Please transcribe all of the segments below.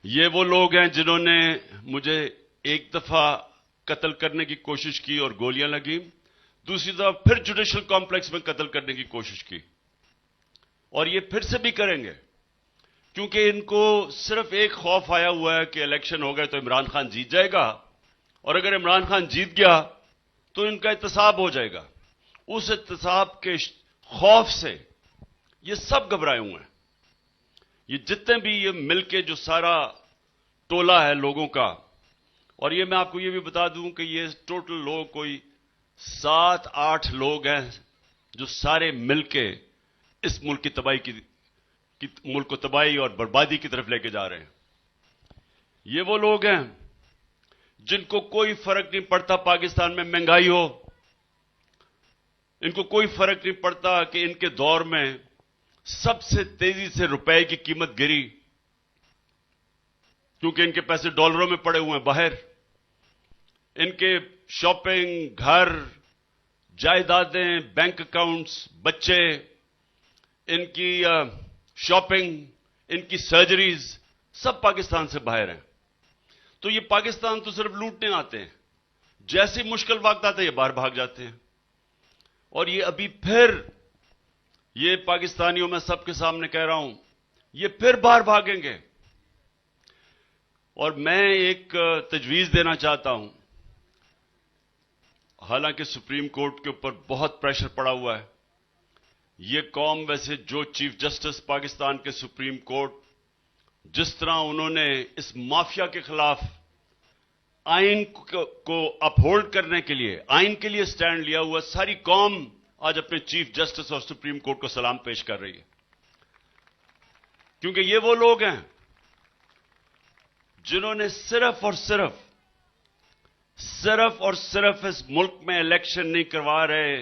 ये वो लोग हैं जिन्होंने मुझे एक दफा कत्ल करने की कोशिश की और गोलियां लगी, दूसरी दफा फिर जुडिशल कॉम्प्लेक्स में कत्ल करने की कोशिश की और ये फिर से भी करेंगे, क्योंकि इनको सिर्फ एक खौफ आया हुआ है कि इलेक्शन हो गए तो इमरान खान जीत जाएगा और अगर इमरान खान जीत गया तो इनका इत्तेसाब हो जाएगा। उस इत्तेसाब के खौफ से ये सब घबराए हुए हैं। ये जितने भी ये मिलके जो सारा टोला है लोगों का, और ये मैं आपको ये भी बता दूं कि ये टोटल लोग कोई 7-8 लोग हैं जो सारे मिलके इस मुल्क की तबाही की मुल्क को तबाही और बर्बादी की तरफ लेके जा रहे हैं। ये वो लोग हैं जिनको कोई फर्क नहीं पड़ता पाकिस्तान में महंगाई हो, इनको कोई फर्क नहीं पड़ता कि इनके दौर में सबसे तेजी से रुपए की कीमत गिरी, क्योंकि इनके पैसे डॉलरों में पड़े हुए हैं बाहर। इनके शॉपिंग, घर, जायदादें, बैंक अकाउंट्स, बच्चे, इनकी शॉपिंग, इनकी सर्जरीज सब पाकिस्तान से बाहर हैं। तो ये पाकिस्तान तो सिर्फ लूटने आते हैं, जैसे मुश्किल वक्त आते हैं ये बाहर भाग जाते हैं। और ये अभी फिर, ये पाकिस्तानियों में सबके सामने कह रहा हूं, ये फिर बाहर भागेंगे। और मैं एक तजवीज देना चाहता हूं, हालांकि सुप्रीम कोर्ट के ऊपर बहुत प्रेशर पड़ा हुआ है। ये कौम वैसे जो चीफ जस्टिस पाकिस्तान के सुप्रीम कोर्ट, जिस तरह उन्होंने इस माफिया के खिलाफ आइन को अपहोल्ड करने के लिए, आइन के लिए स्टैंड लिया हुआ, सारी कौम आज अपने चीफ जस्टिस और सुप्रीम कोर्ट को सलाम पेश कर रही है, क्योंकि ये वो लोग हैं जिन्होंने सिर्फ और सिर्फ इस मुल्क में इलेक्शन नहीं करवा रहे,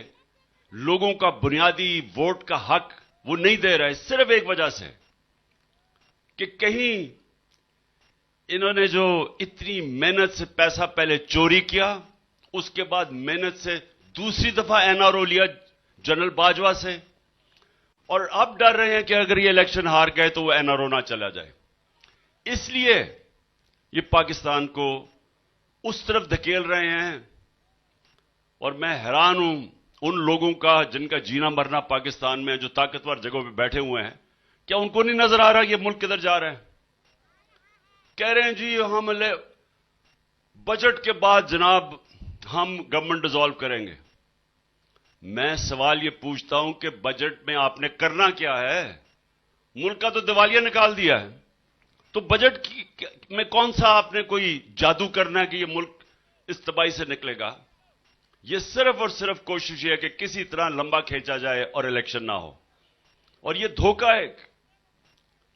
लोगों का बुनियादी वोट का हक वो नहीं दे रहे, सिर्फ एक वजह से कि कहीं इन्होंने जो इतनी मेहनत से पैसा पहले चोरी किया, उसके बाद मेहनत से दूसरी दफा एनआरओ लिया जनरल बाजवा से, और अब डर रहे हैं कि अगर ये इलेक्शन हार गए तो वो एनआरओ ना चला जाए। इसलिए ये पाकिस्तान को उस तरफ धकेल रहे हैं। और मैं हैरान हूं उन लोगों का जिनका जीना मरना पाकिस्तान में, जो ताकतवर जगहों पे बैठे हुए हैं, क्या उनको नहीं नजर आ रहा ये मुल्क किधर जा रहा है? कह रहे हैं जी हम बजट के बाद जनाब हम गवर्नमेंट डिसॉल्व करेंगे। मैं सवाल ये पूछता हूं कि बजट में आपने करना क्या है? मुल्क का तो दिवालिया निकाल दिया है, तो बजट में कौन सा आपने कोई जादू करना है कि ये मुल्क इस तबाही से निकलेगा? ये सिर्फ और सिर्फ कोशिश है कि किसी तरह लंबा खींचा जाए और इलेक्शन ना हो। और ये धोखा है,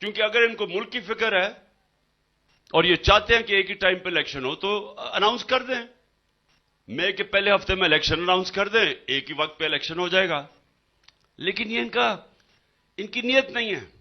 क्योंकि अगर इनको मुल्क की फिक्र है और ये चाहते हैं कि एक ही टाइम पे इलेक्शन हो, तो अनाउंस कर दें, मई के पहले हफ्ते में इलेक्शन अनाउंस कर दें, एक ही वक्त पे इलेक्शन हो जाएगा। लेकिन ये इनकी नीयत नहीं है।